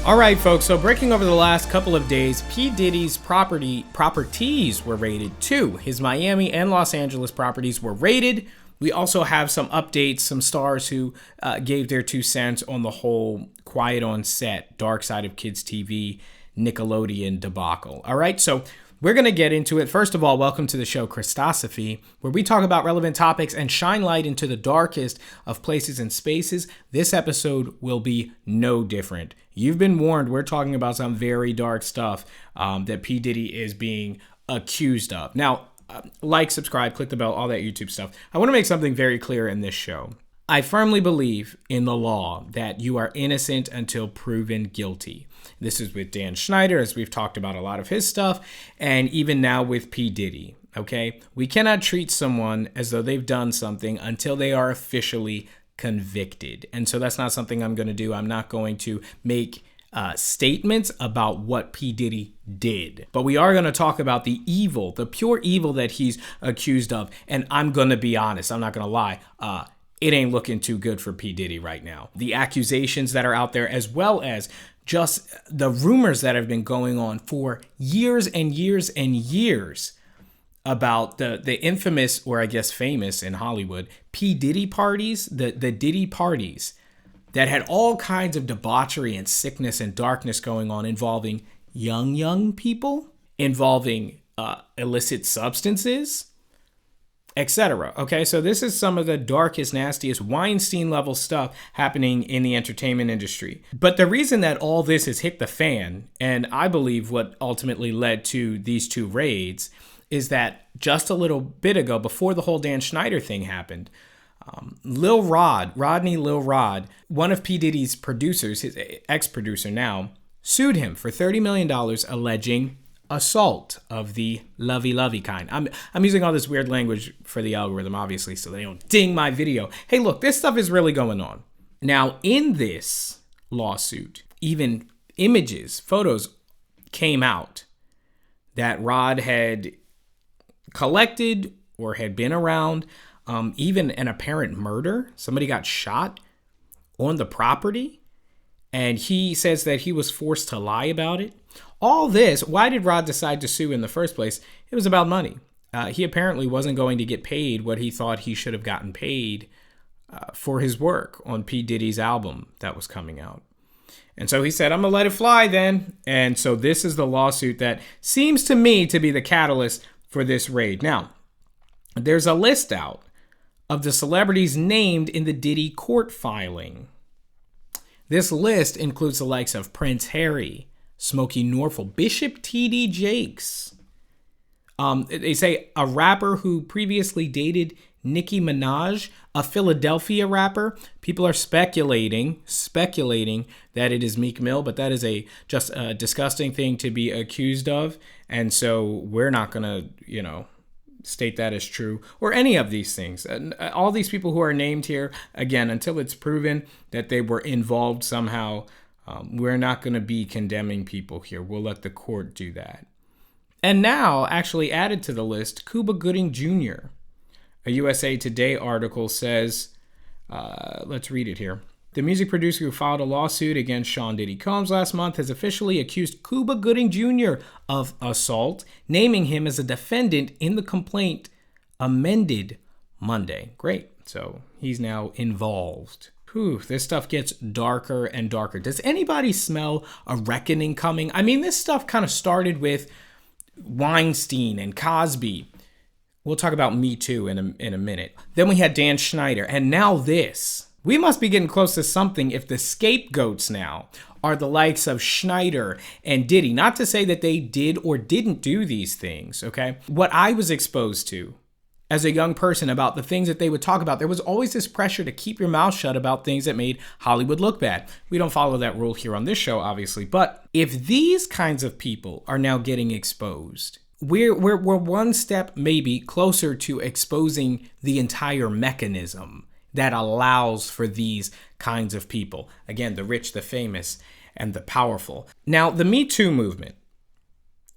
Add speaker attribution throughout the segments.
Speaker 1: All right, folks, so breaking over the last couple of days, P. Diddy's properties were raided too. His Miami and Los Angeles properties were raided. We also have some updates, some stars who gave their 2 cents on the whole quiet on set, dark side of kids TV, Nickelodeon debacle. All right, so we're going to get into it. First of all, welcome to the show Christosophy, where we talk about relevant topics and shine light into the darkest of places and spaces. This episode will be no different. You've been warned. We're talking about some very dark stuff that P. Diddy is being accused of. Now, like, subscribe, click the bell, all that YouTube stuff. I want to make something very clear in this show. I firmly believe in the law that you are innocent until proven guilty. This is with Dan Schneider, as we've talked about a lot of his stuff, and even now with P. Diddy, okay? We cannot treat someone as though they've done something until they are officially convicted. And so that's not something I'm going to do. I'm not going to make statements about what P. Diddy did. But we are going to talk about the evil, the pure evil that he's accused of. And I'm going to be honest. I'm not going to lie. It ain't looking too good for P. Diddy right now. The accusations that are out there, as well as just the rumors that have been going on for years and years and years about the infamous, or I guess famous in Hollywood, P. Diddy parties, the Diddy parties that had all kinds of debauchery and sickness and darkness going on, involving young people, involving illicit substances, etc. Okay, so this is some of the darkest, nastiest Weinstein level stuff happening in the entertainment industry. But the reason that all this has hit the fan, and I believe what ultimately led to these 2 raids, is that just a little bit ago, before the whole Dan Schneider thing happened, Rodney Lil Rod, one of P. Diddy's producers, his ex-producer now, sued him for $30 million alleging assault of the lovey-lovey kind. I'm using all this weird language for the algorithm, obviously, so they don't ding my video. Hey, look, this stuff is really going on. Now, in this lawsuit, even images, photos came out that Rod had collected or had been around, even an apparent murder. Somebody got shot on the property, and he says that he was forced to lie about it. All this, why did Rod decide to sue in the first place? It was about money. He apparently wasn't going to get paid what he thought he should have gotten paid for his work on P. Diddy's album that was coming out. And so he said, I'm going to let it fly then. And so this is the lawsuit that seems to me to be the catalyst for this raid. Now, there's a list out of the celebrities named in the Diddy court filing. This list includes the likes of Prince Harry, Smokey Norfolk, Bishop T.D. Jakes. They say a rapper who previously dated Nicki Minaj, a Philadelphia rapper. People are speculating that it is Meek Mill, but that is just a disgusting thing to be accused of. And so we're not going to, state that as true, or any of these things. All these people who are named here, again, until it's proven that they were involved somehow, we're not going to be condemning people here. We'll let the court do that. And now, actually added to the list, Cuba Gooding Jr. A USA Today article says, let's read it here. The music producer who filed a lawsuit against Sean Diddy Combs last month has officially accused Cuba Gooding Jr. of assault, naming him as a defendant in the complaint amended Monday. Great. So he's now involved. Whew, this stuff gets darker and darker. Does anybody smell a reckoning coming? I mean, this stuff kind of started with Weinstein and Cosby. We'll talk about Me Too in a minute. Then we had Dan Schneider, and now this. We must be getting close to something if the scapegoats now are the likes of Schneider and Diddy. Not to say that they did or didn't do these things, okay? What I was exposed to as a young person about the things that they would talk about, there was always this pressure to keep your mouth shut about things that made Hollywood look bad. We don't follow that rule here on this show, obviously. But if these kinds of people are now getting exposed, we're one step maybe closer to exposing the entire mechanism that allows for these kinds of people. Again, the rich, the famous, and the powerful. Now, the Me Too movement,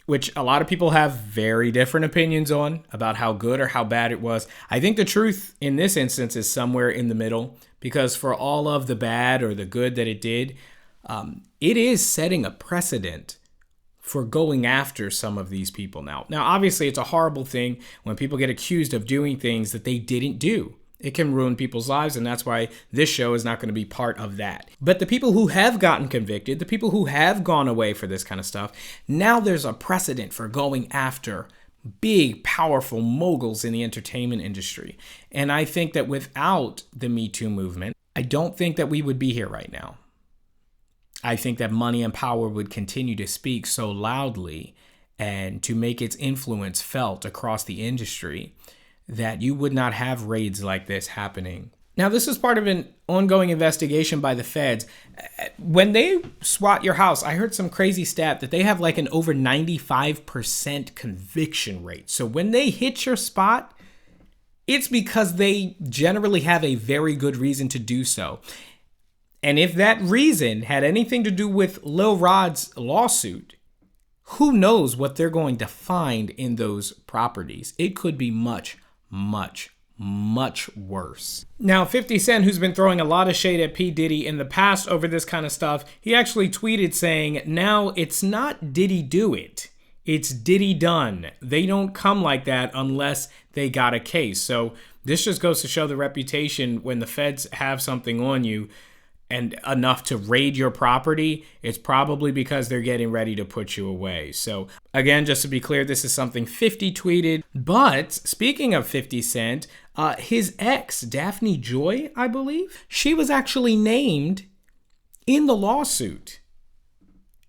Speaker 1: which a lot of people have very different opinions on about how good or how bad it was. I think the truth in this instance is somewhere in the middle, because for all of the bad or the good that it did, it is setting a precedent for going after some of these people now. Now, obviously, it's a horrible thing when people get accused of doing things that they didn't do. It can ruin people's lives, and that's why this show is not going to be part of that. But the people who have gotten convicted, the people who have gone away for this kind of stuff, now there's a precedent for going after big, powerful moguls in the entertainment industry. And I think that without the Me Too movement, I don't think that we would be here right now. I think that money and power would continue to speak so loudly and to make its influence felt across the industry that you would not have raids like this happening. Now, this is part of an ongoing investigation by the feds. When they SWAT your house, I heard some crazy stat that they have like an over 95% conviction rate. So when they hit your spot, it's because they generally have a very good reason to do so. And if that reason had anything to do with Lil Rod's lawsuit, who knows what they're going to find in those properties? It could be much, much, much worse. Now, 50 Cent, who's been throwing a lot of shade at P. Diddy in the past over this kind of stuff, he actually tweeted saying, now it's not Diddy do it, it's Diddy done. They don't come like that unless they got a case. So this just goes to show the reputation when the feds have something on you and enough to raid your property, it's probably because they're getting ready to put you away. So again, just to be clear, this is something 50 tweeted. But speaking of 50 Cent, his ex, Daphne Joy, I believe, she was actually named in the lawsuit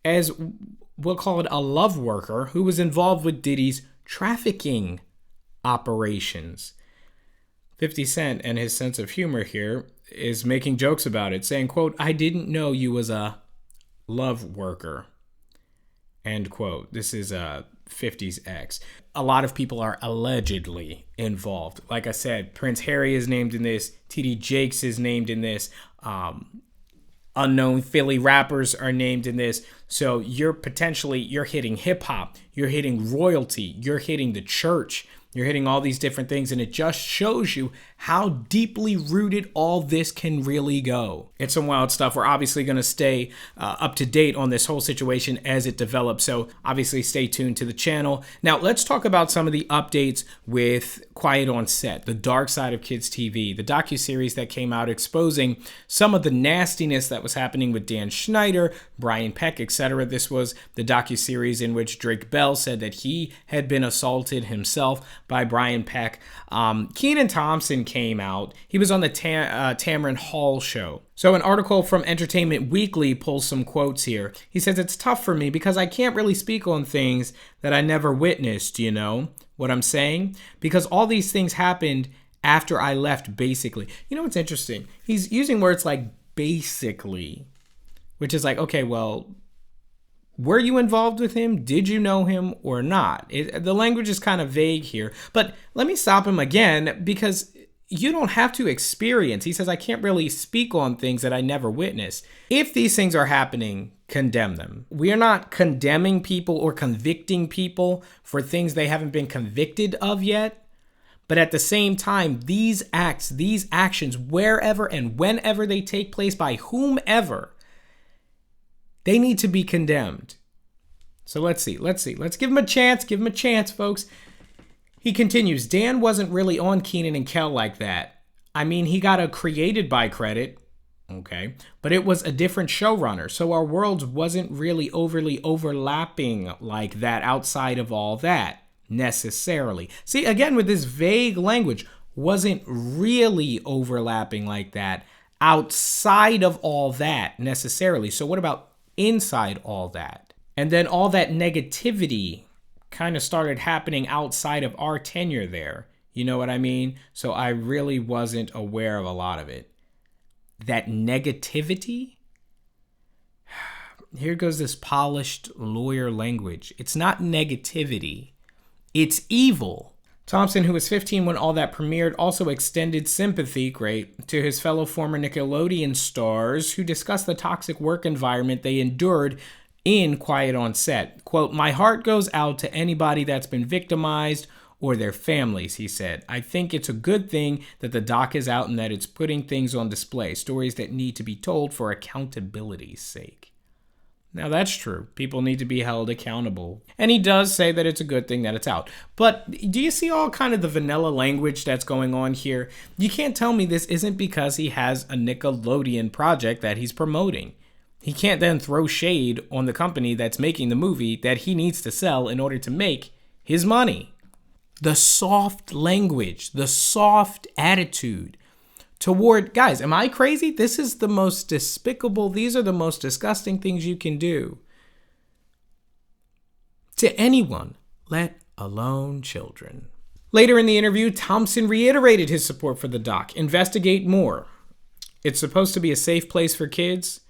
Speaker 1: as, we'll call it a love worker who was involved with Diddy's trafficking operations. 50 Cent and his sense of humor here is making jokes about it, saying, quote, I didn't know you was a love worker, end quote. This is 50's ex. A lot of people are allegedly involved. Like I said, Prince Harry is named in this. T.D. Jakes is named in this. Unknown Philly rappers are named in this. So you're hitting hip hop, you're hitting royalty, you're hitting the church, you're hitting all these different things, and it just shows you how deeply rooted all this can really go. It's some wild stuff. We're obviously going to stay up to date on this whole situation as it develops, so obviously stay tuned to the channel. Now, let's talk about some of the updates with Quiet on Set, the dark side of kids TV, the docuseries that came out exposing some of the nastiness that was happening with Dan Schneider, Brian Peck, etc. This was the docuseries in which Drake Bell said that he had been assaulted himself by Brian Peck. Kenan Thompson came out. He was on the Tamron Hall show. So an article from Entertainment Weekly pulls some quotes here. He says, it's tough for me because I can't really speak on things that I never witnessed, you know what I'm saying? Because all these things happened after I left, basically. You know what's interesting? He's using words like basically, which is like, okay, well, were you involved with him? Did you know him or not? The language is kind of vague here, but let me stop him again because you don't have to experience. He says, I can't really speak on things that I never witnessed. If these things are happening, condemn them. We are not condemning people or convicting people for things they haven't been convicted of yet. But at the same time, these acts, these actions, wherever and whenever they take place by whomever, they need to be condemned. So let's see. Let's give him a chance. Give him a chance, folks. He continues, Dan wasn't really on Kenan and Kel like that. I mean, he got a created by credit, okay, but it was a different showrunner, so our worlds wasn't really overly overlapping like that outside of all that, necessarily. See, again, with this vague language, wasn't really overlapping like that outside of all that, necessarily. So what about inside all that? And then all that negativity kind of started happening outside of our tenure there. You know what I mean? So I really wasn't aware of a lot of it. That negativity? Here goes this polished lawyer language. It's not negativity. It's evil. Thompson, who was 15 when all that premiered, also extended sympathy, great, to his fellow former Nickelodeon stars who discussed the toxic work environment they endured in Quiet on Set. Quote, my heart goes out to anybody that's been victimized or their families, he said. I think it's a good thing that the doc is out and that it's putting things on display, stories that need to be told for accountability's sake. Now that's true. People need to be held accountable. And he does say that it's a good thing that it's out. But do you see all kind of the vanilla language that's going on here? You can't tell me this isn't because he has a Nickelodeon project that he's promoting. He can't then throw shade on the company that's making the movie that he needs to sell in order to make his money. The soft language, the soft attitude toward, guys, am I crazy? This is the most despicable, these are the most disgusting things you can do to anyone, let alone children. Later in the interview, Thompson reiterated his support for the doc. Investigate more. It's supposed to be a safe place for kids,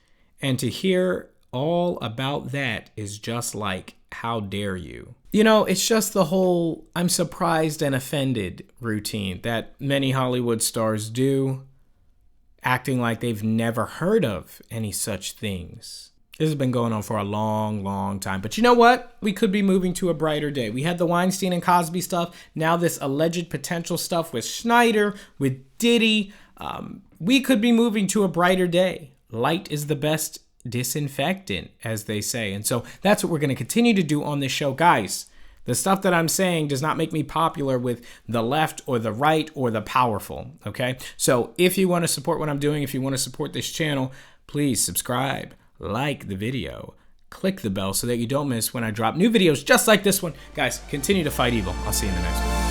Speaker 1: and to hear all about that is just like, how dare you? You know, it's just the whole I'm surprised and offended routine that many Hollywood stars do, acting like they've never heard of any such things. This has been going on for a long, long time. But you know what? We could be moving to a brighter day. We had the Weinstein and Cosby stuff. Now this alleged potential stuff with Schneider, with Diddy. We could be moving to a brighter day. Light is the best disinfectant, as they say. And so that's what we're going to continue to do on this show. Guys, the stuff that I'm saying does not make me popular with the left or the right or the powerful, okay? So if you want to support what I'm doing, if you want to support this channel, please subscribe, like the video, click the bell so that you don't miss when I drop new videos just like this one. Guys, continue to fight evil. I'll see you in the next one.